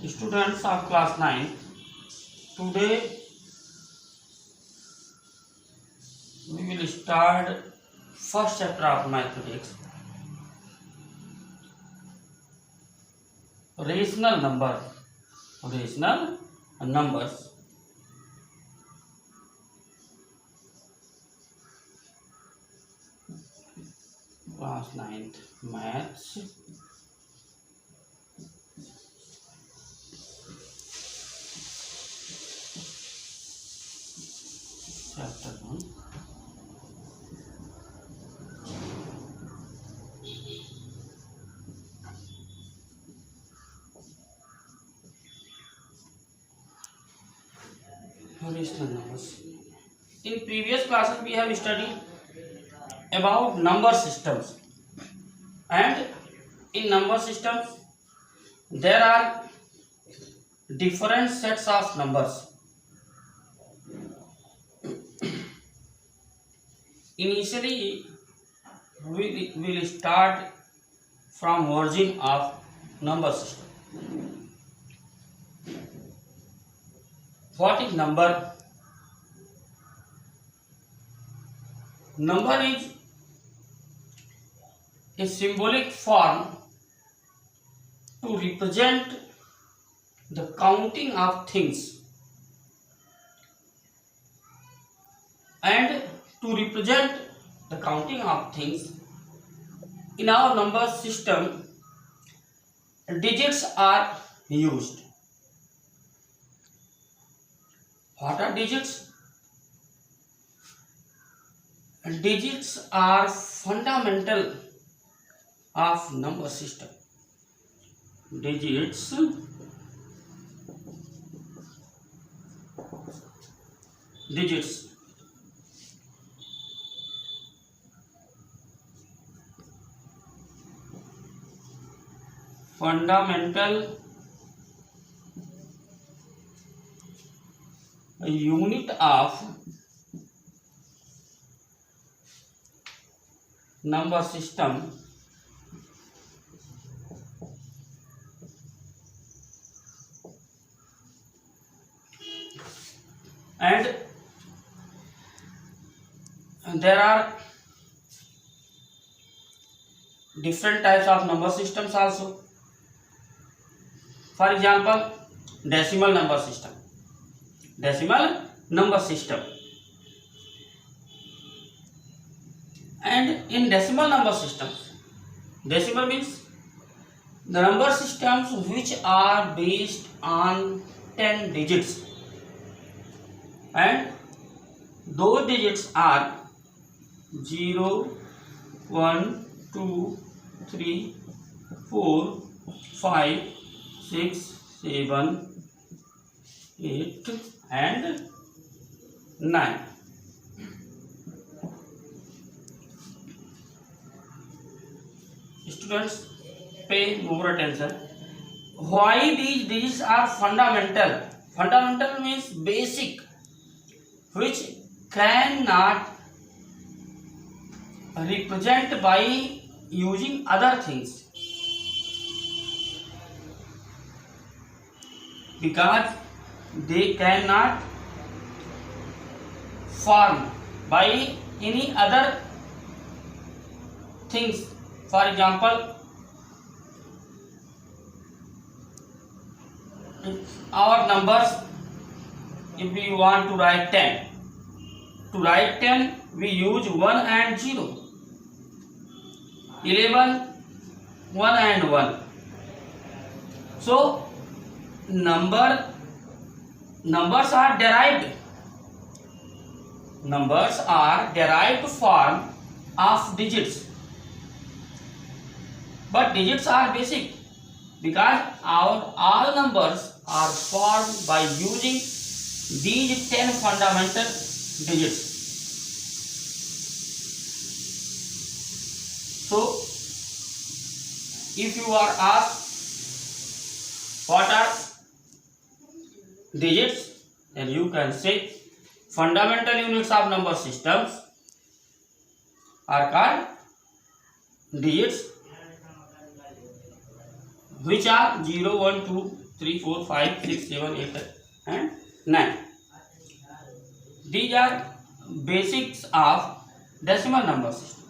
Students of class 9, today we will start first chapter of mathematics, rational numbers. Class 9th maths. Chapter 1. Rational numbers. In previous classes we have studied about number systems, and in number systems there are different sets of numbers. Initially we will start from origin of number system. What is number? Number is a symbolic form to represent the counting of things, and to represent the counting of things in our number system, digits are used. What are digits? Digits are fundamental of number system. Digits fundamental unit of number system, and there are different types of number systems also. For example, decimal number system. And in decimal number systems, decimal means the number systems which are based on 10 digits, and those digits are 0, 1, 2, 3, 4, 5, 6, 7, 8 and 9. Students, pay more attention. Why these digits are fundamental? Fundamental means basic, which cannot represent by using other things, because they cannot form by any other things. For example, our numbers, if we want to write 10, we use 1 and 0. 11, 1 and 1. So numbers are derived. Numbers are derived form of digits, but digits are basic because all numbers are formed by using these 10 fundamental digits. So if you are asked what are digits, then you can say fundamental units of number systems are called digits. which are 0, 1, 2, 3, 4, 5, 6, 7, 8 and 9. These are basics of decimal number system.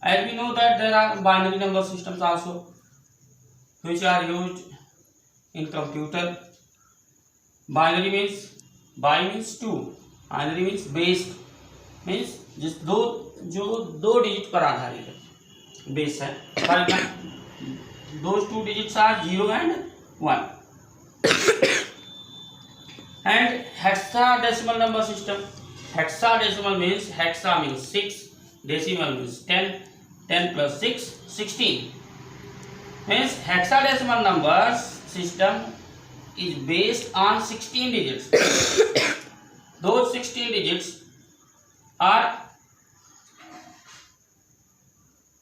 As we know that there are binary number systems also which are used in computer. Binary means by means 2, binary means based means जिस दो digit पर आधारित है, base है. For example those two digits are 0 and 1. And hexadecimal number system. Hexadecimal means hexa means 6, decimal means 10, 10 plus 6 16. Means hexadecimal number system is based on 16 digits. Those 16 digits are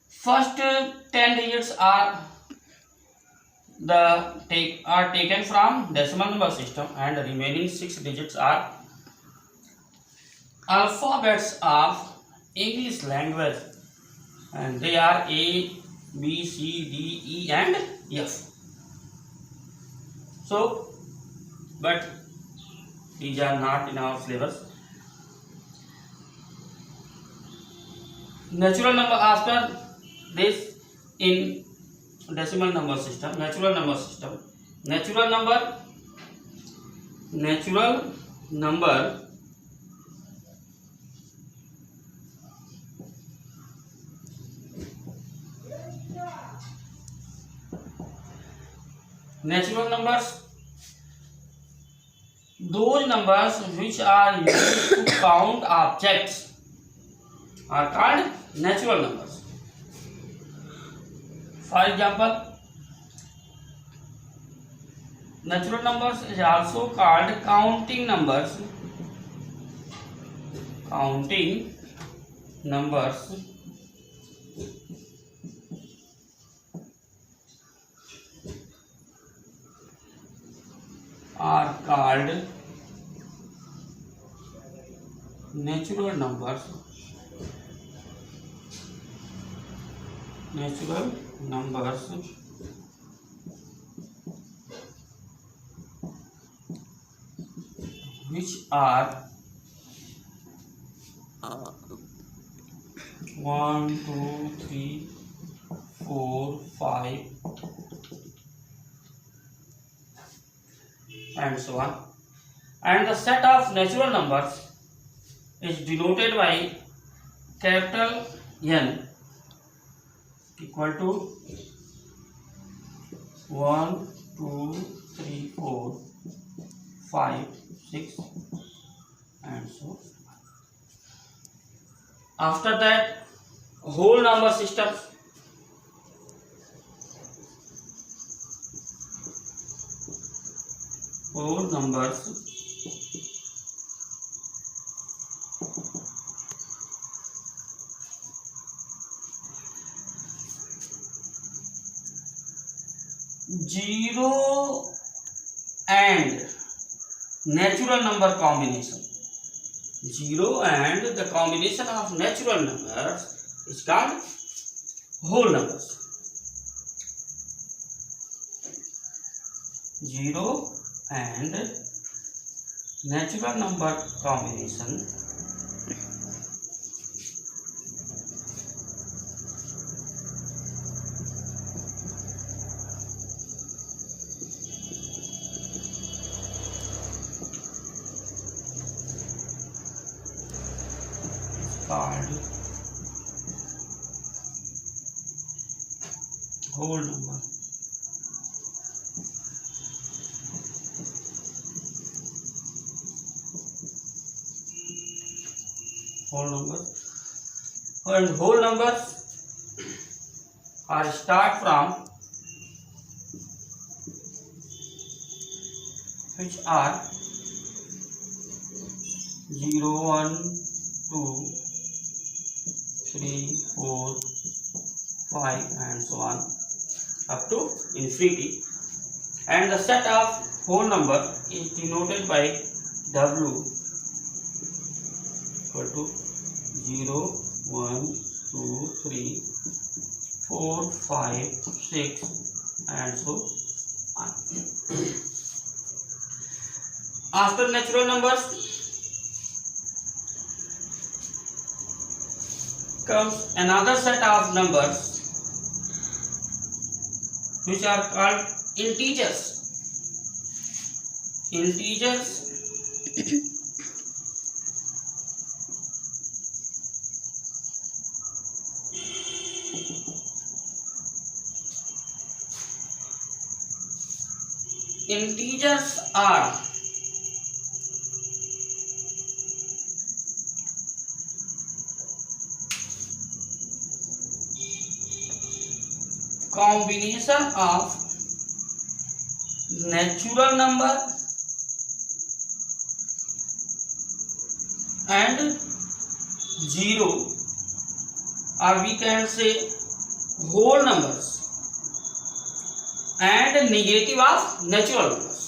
first 10 digits are taken from decimal number system, and the remaining 6 digits are alphabets of English language, and they are A, B, C, D, E and F. So, but these are not in our syllabus. Natural number, after this in decimal number system, natural number numbers, those numbers which are used to count objects are called natural numbers. For example, natural numbers is also called counting numbers. Counting numbers are called natural numbers. Natural numbers which are 1, 2, 3, 4, 5 and so on. And the set of natural numbers is denoted by capital N equal to 1, 2, 3, 4, 5, 6 and so on. After that, whole number systems. Whole numbers zero and natural number combination. Zero and the combination of natural numbers is called whole numbers. Zero and natural number combination called whole number. Whole numbers, and whole numbers are start from which are 0, 1, 2, 3, 4, 5 and so on up to infinity, and the set of whole number is denoted by W equal to 0, 1, 2, 3, 4, 5, 6 and so on. After natural numbers comes another set of numbers which are called integers. Integers are combination of natural number and zero, or we can say whole numbers and negative of natural numbers.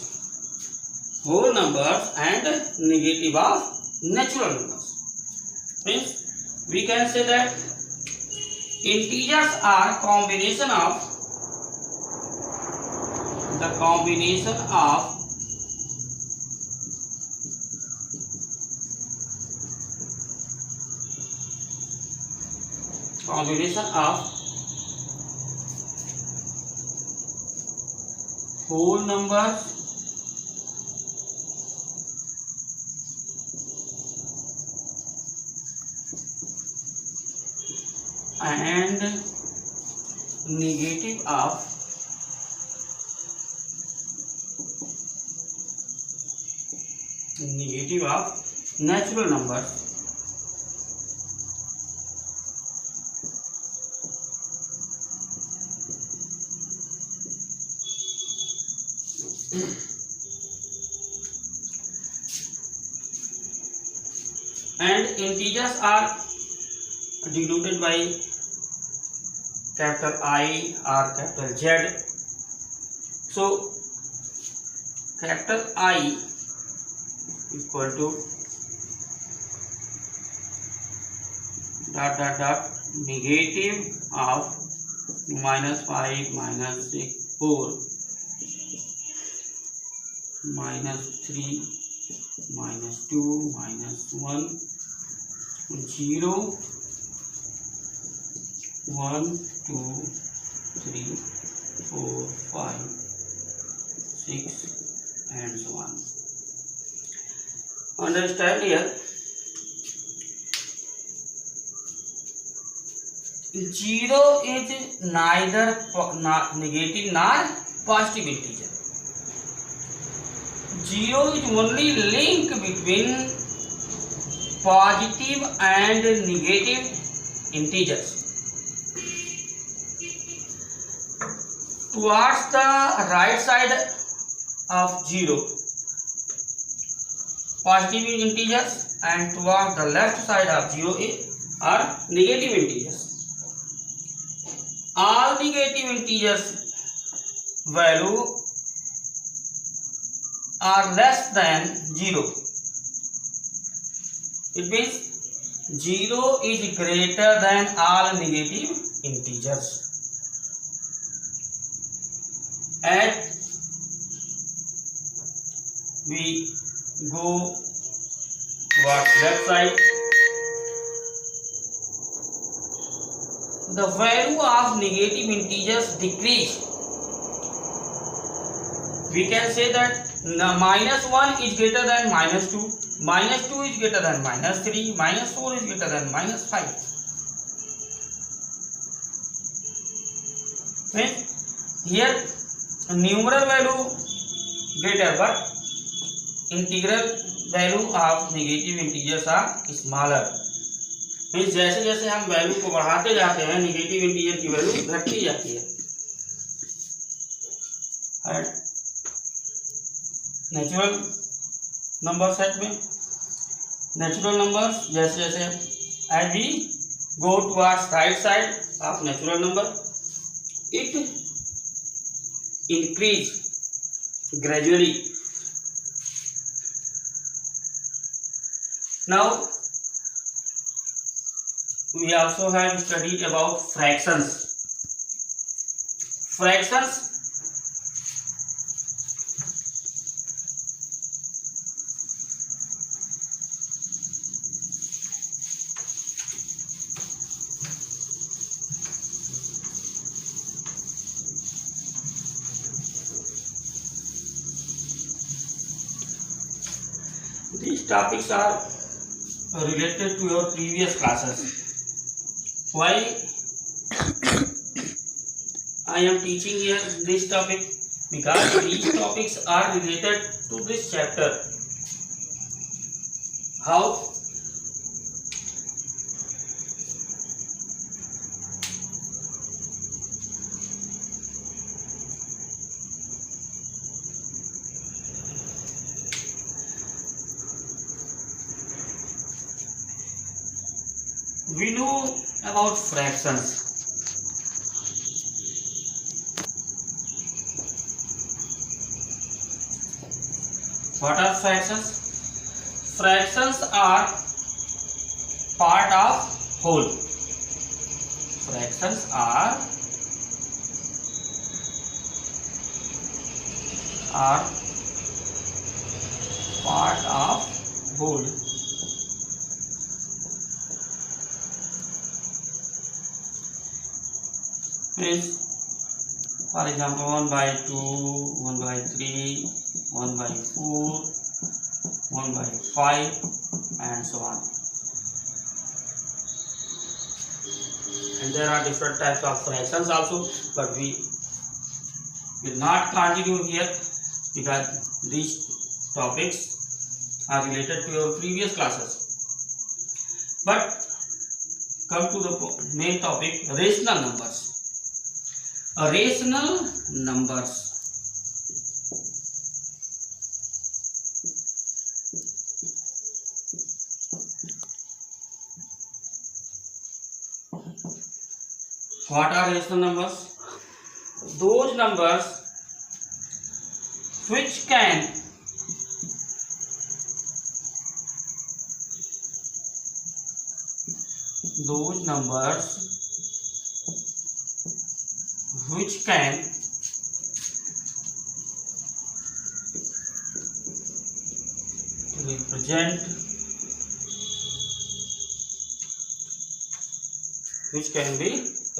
Whole numbers and negative of natural numbers. Means we can say that integers are combination of whole numbers and negative of natural numbers. And integers are denoted by capital I or capital Z. So capital I equal to negative of -5, -6, 4, -3, -2, -1, 0, 1, 2, 3, 4, 5, 6 and so on. Understand here, 0 is neither negative nor positive integer. 0 is only link between positive and negative integers. Towards the right side of 0, positive integers, and towards the left side of 0 are negative integers. All negative integers value are less than 0. It means 0 is greater than all negative integers. As we go towards left side, the value of negative integers decrease. We can say that -1 is greater than -2, -2 is greater than -3, -4 is greater than -5. Here numeral value greater, but integral value of negative integers are smaller. Means जैसे जैसे हम value को बढ़ाते जाते हैं negative integer की value घटती जाती है. नेचुरल नंबर सेट में नेचुरल नंबर्स जैसे जैसे as we go towards right side of natural number, it increase gradually. Now we also have studied about fractions. fractions these topics are related to your previous classes. Why I am teaching here this topic? Because these topics are related to this chapter. How? We know about fractions. What are fractions? Fractions are part of whole. Fractions are part of whole. Means, for example, 1 by 2, 1 by 3, 1 by 4, 1 by 5, and so on. And there are different types of fractions also, but we will not continue here because these topics are related to your previous classes. But come to the main topic, rational numbers. Rational numbers. What are rational numbers? Those numbers which can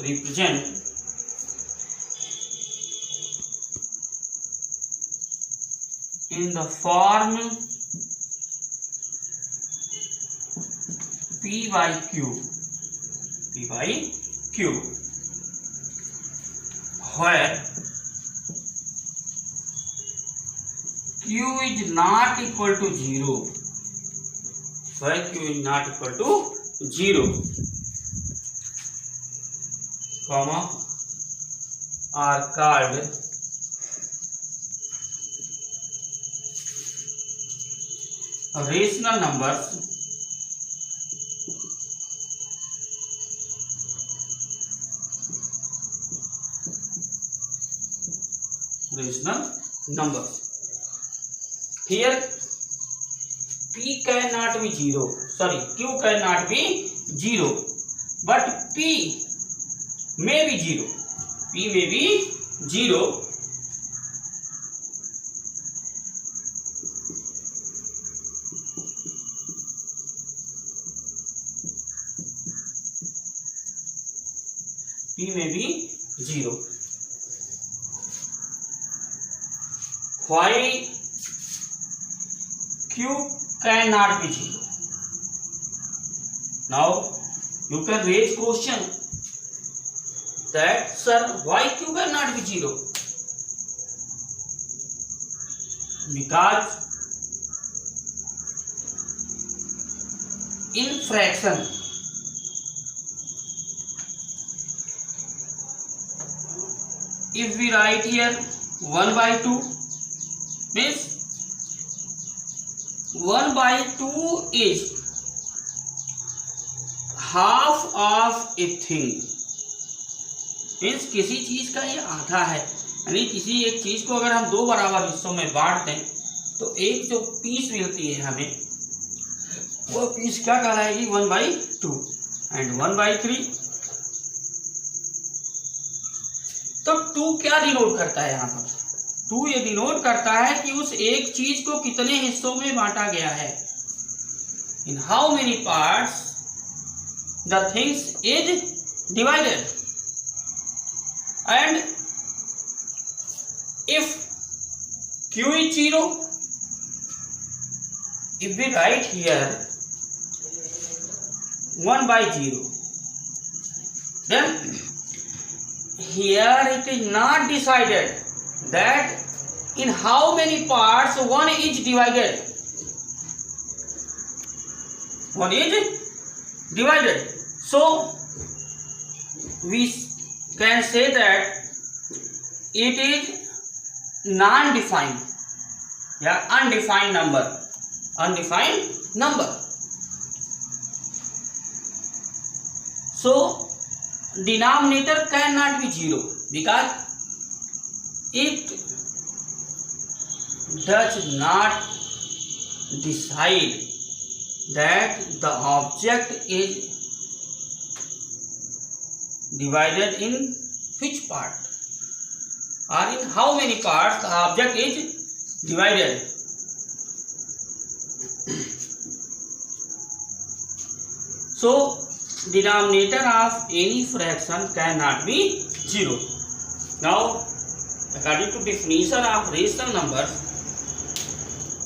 represent in the form P by Q, where Q is not equal to 0, comma, are called rational numbers. Here P cannot be 0. Sorry, Q cannot be 0, but P may be 0. P may be 0. P may be 0. Why Q cannot be 0? Now you can raise question that, sir, why Q cannot be 0? Because in fraction if we write here 1 by 2 means 1 by 2 is half of a thing. Means किसी चीज का ये आधा है, यानी किसी एक चीज को अगर हम दो बराबर हिस्सों में बांट दें तो एक जो पीस मिलती है हमें वो पीस क्या कहलाएगी 1 by 2 एंड 1 by 3. तो टू क्या डिनोट करता है यहाँ पर? टू ये डिनोट करता है कि उस एक चीज को कितने हिस्सों में बांटा गया है। In how many parts the things is divided. And if Q is 0, if we write here 1/0, then here it is not decided that in how many parts 1 is divided. 1 is divided. So we can say that it is non-defined या undefined number. Undefined number. So denominator cannot be 0 because it does not decide that the object is divided in which part or in how many parts the object is divided. So denominator of any fraction cannot be 0. Now according to definition of rational numbers,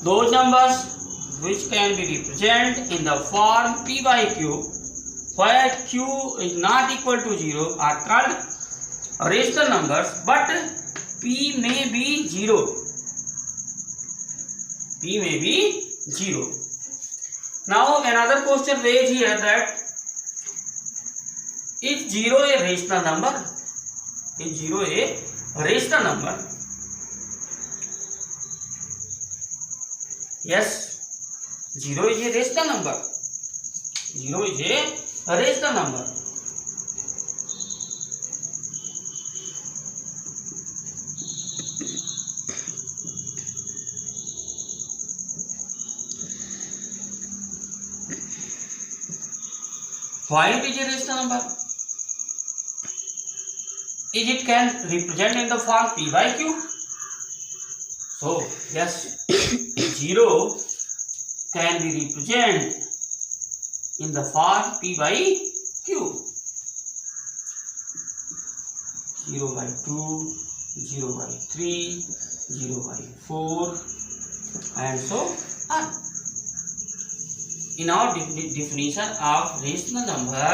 those numbers which can be represented in the form p by q where q is not equal to 0 are called rational numbers, but p may be 0. P may be 0. Now another question raised here, that is 0 a rational number? Is 0 a rational number? Yes, 0 is a rational number. 0 is a rational number. Why it is a rational number? Is it can represent in the form p by q? So yes, 0 can be represented in the form p by q. 0 by 2, 0 by 3, 0 by 4, and so on. In our definition of rational number,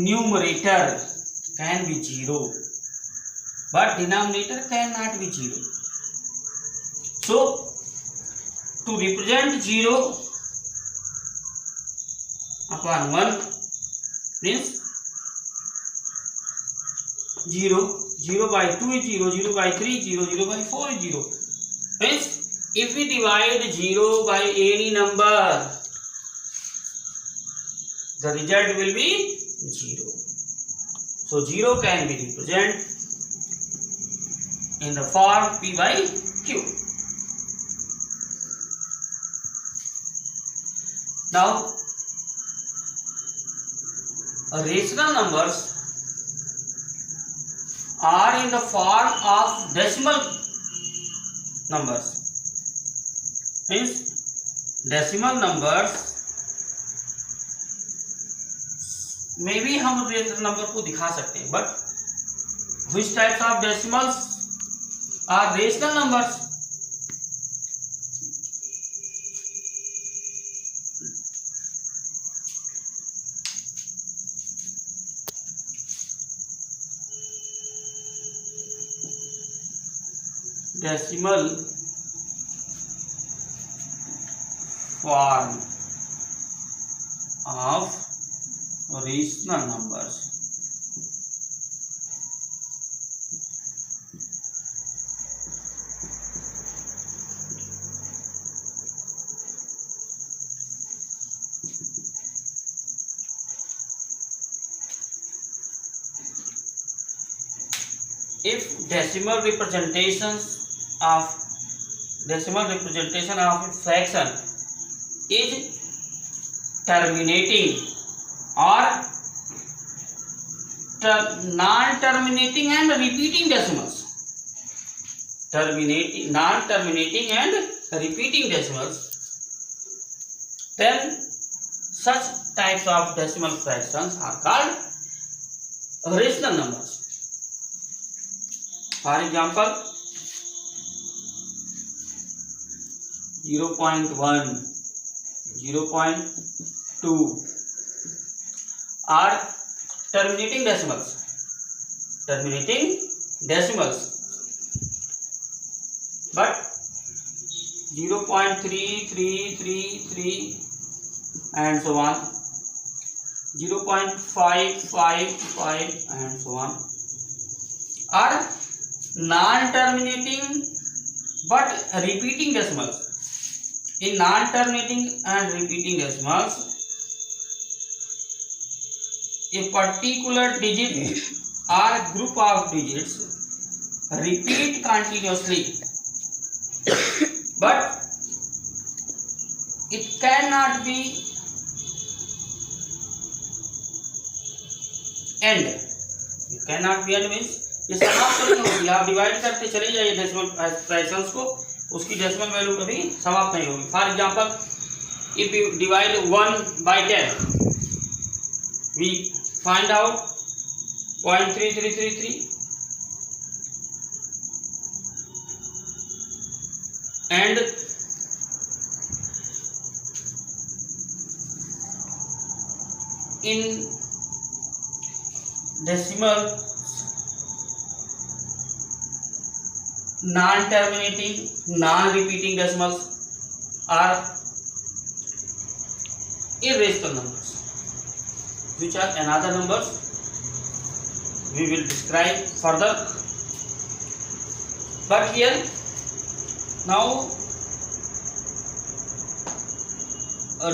numerator can be 0, but denominator cannot be 0. So to represent 0 upon 1 means 0, 0 by 2 is 0, 0 by 3 is 0, 0 by 4 is 0. Means if we divide 0 by any number, the result will be 0. So 0 can be represented in the form p by q. Now rational numbers are in the form of decimal numbers. Means decimal numbers में भी हम rational number को दिखा सकते हैं, but which types of decimals are rational numbers? Decimal form of rational numbers. If decimal representation of a fraction is terminating or non-terminating and repeating decimals. Non-terminating and repeating decimals. Then such types of decimal fractions are called rational numbers. For example, 0.1, 0.2 are terminating decimals. But 0.3333 and so on, 0.555 and so on are non-terminating but repeating decimals. In non-terminating and repeating decimals, a particular digit or group of digits repeat continuously, but it cannot be end. It cannot be end means ये समाप्त नहीं होगी. आप divide करते चले जाइए decimal fractions को, उसकी डेसिमल वैल्यू कभी समाप्त नहीं होगी. For example, if you divide 1 by 10, we find out 0.3333 and in decimal non-terminating, non-repeating decimals are irrational numbers, which are another numbers we will describe further. But here now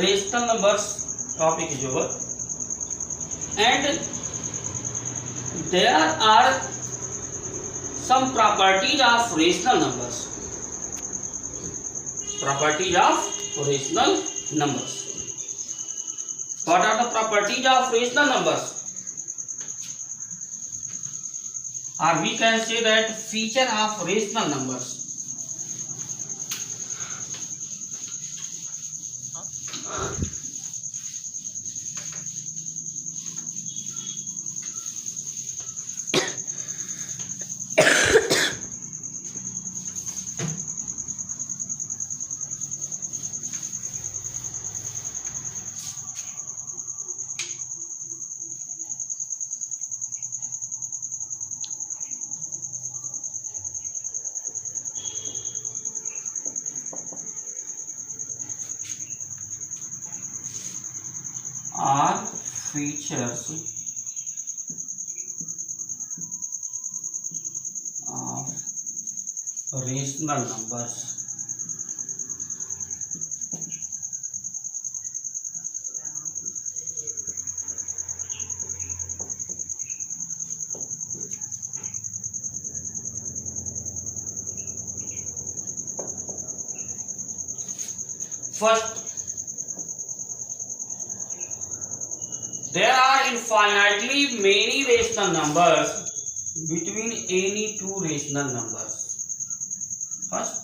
rational numbers topic is over, and there are some properties of rational numbers. Properties of rational numbers. What are the properties of rational numbers? Or we can say that feature of rational numbers. Are features of rational numbers. First, there are infinitely many rational numbers between any two rational numbers. First,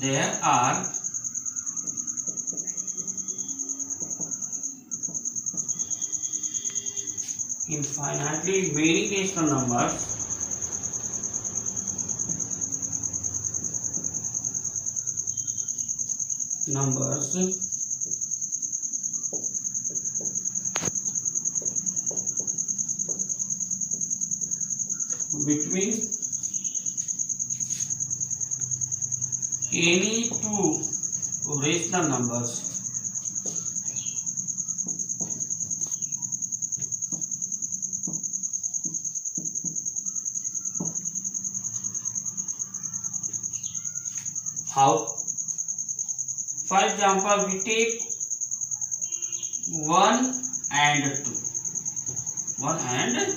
there are infinitely many rational numbers between any two rational numbers. How? For example, we take 1 and 2. 1 and 2.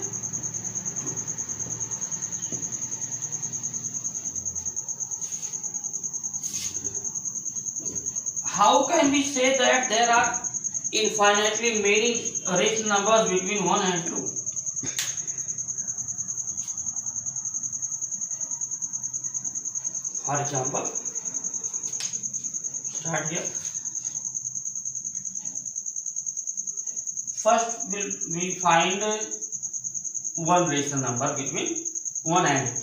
How can we say that there are infinitely many rational numbers between 1 and 2. For example, start here. First we find one rational number between 1 and 2.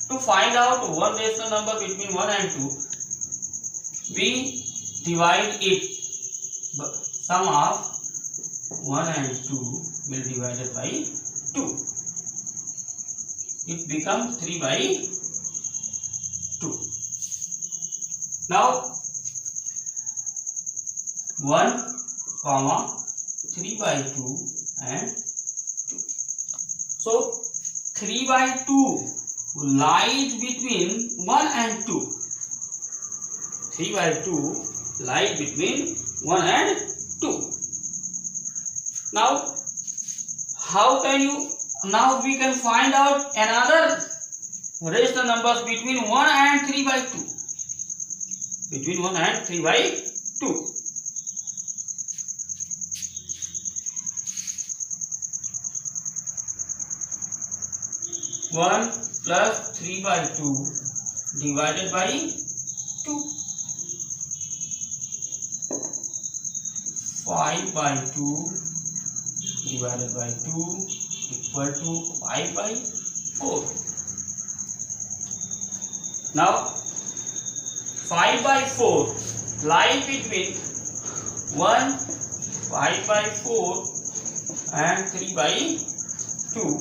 To find out one rational number between 1 and 2, we divide it. Sum of 1 and 2 will be divided by 2. It becomes 3 by 2. Now 1, 3 by 2 and 2. So 3 by 2 lies between 1 and 2. 3 by 2 lies between 1 and 2. Now we can find out another rational numbers between 1 and 3 by 2. Between 1 and 3 by 2. 1 plus 3 by 2 divided by 2. 5 by 2 divided by 2 equal to 5 by 4. Now 5 by 4 lie between 1, 5 by 4 and 3 by 2.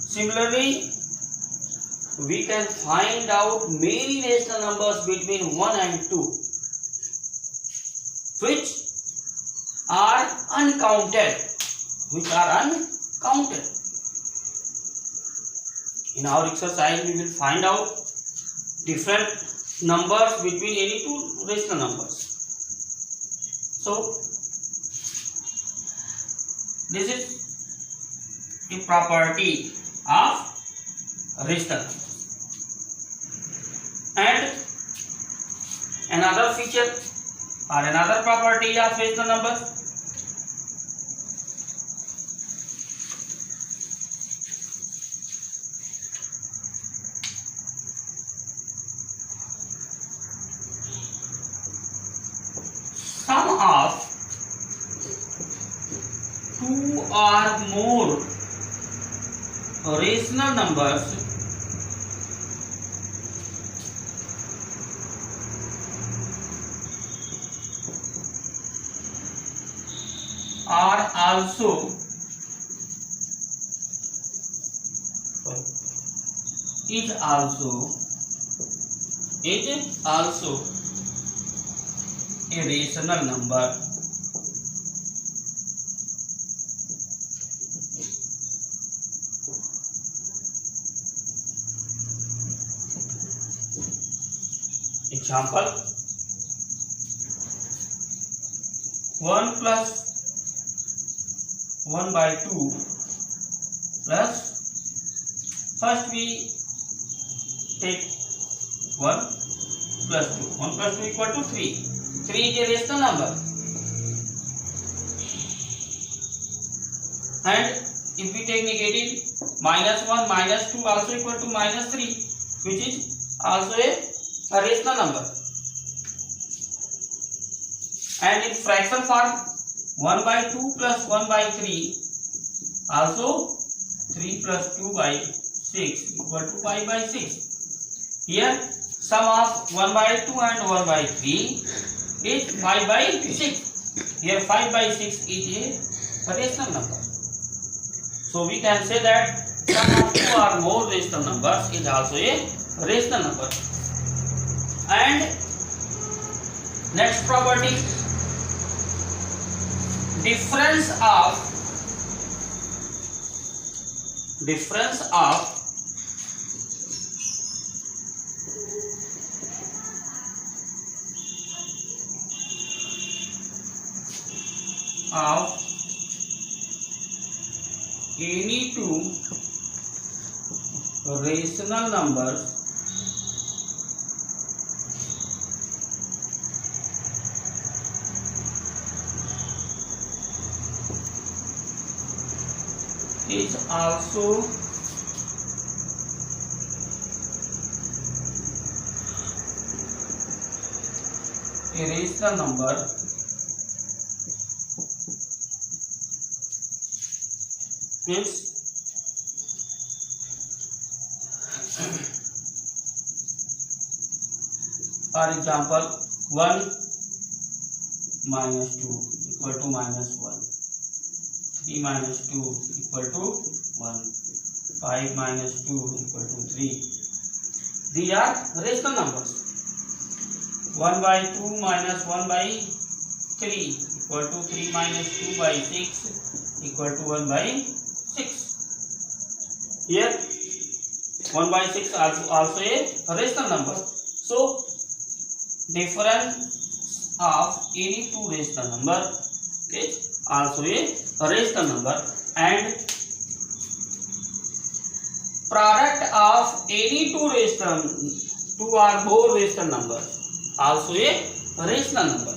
Similarly, we can find out many rational numbers between 1 and 2, which are uncounted. In our exercise, we will find out different numbers between any two rational numbers. So, this is a property of rational numbers. And another feature or another property of rational numbers, sum of two or more rational numbers are also a rational number. Example, 1 plus 1 by 2 plus, first we take 1 plus 2. 1 plus 2 equal to 3. 3 is a rational number. And if we take negative, minus 1 minus 2 also equal to minus 3, which is also a rational number. And in fraction form, 1 by 2 plus 1 by 3 also 3 plus 2 by 6 equal to 5 by 6. Here sum of 1 by 2 and 1 by 3 is 5 by 6. Here 5 by 6 is a rational number. So we can say that sum of two or more rational numbers is also a rational number. And next property, difference of any two rational numbers is also a rational number is for example 1 minus 2 equal to minus 1, 3 minus 2 equal to 1, 5 minus 2 equal to 3. These are rational numbers. 1 by 2 minus 1 by 3 equal to 3 minus 2 by 6 equal to 1 by 6. Here 1 by 6 also a rational number. So difference of any two rational number is also a rational number, and product of any two or more rational numbers also a rational number.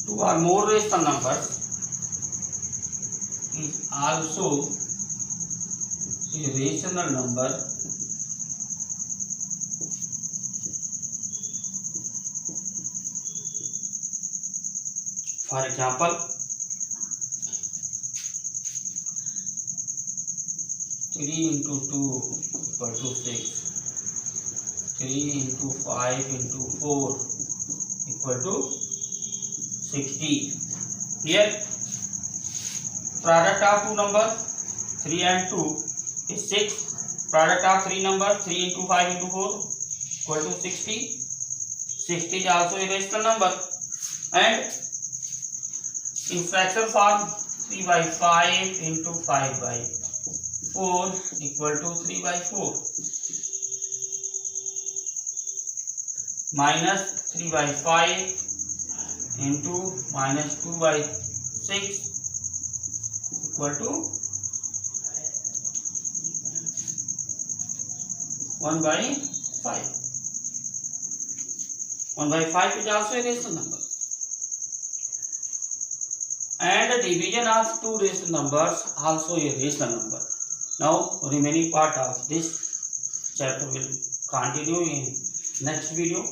Two or more rational numbers is also a rational number. For example, 3 into 2 equal to 6, 3 into 5 into 4 equal to 60. Here product of two numbers 3 and 2 is 6. Product of three numbers 3 into 5 into 4 equal to 60. 60 is also a rational number, and in fraction form 3 by 5 into 5 by 4 equal to 3 by 4, minus 3 by 5 into minus 2 by 6 equal to 1 by 5. 1 by 5 is also a rational number, and the division of two rational numbers also a rational number. Now remaining part of this chapter will continue in next video.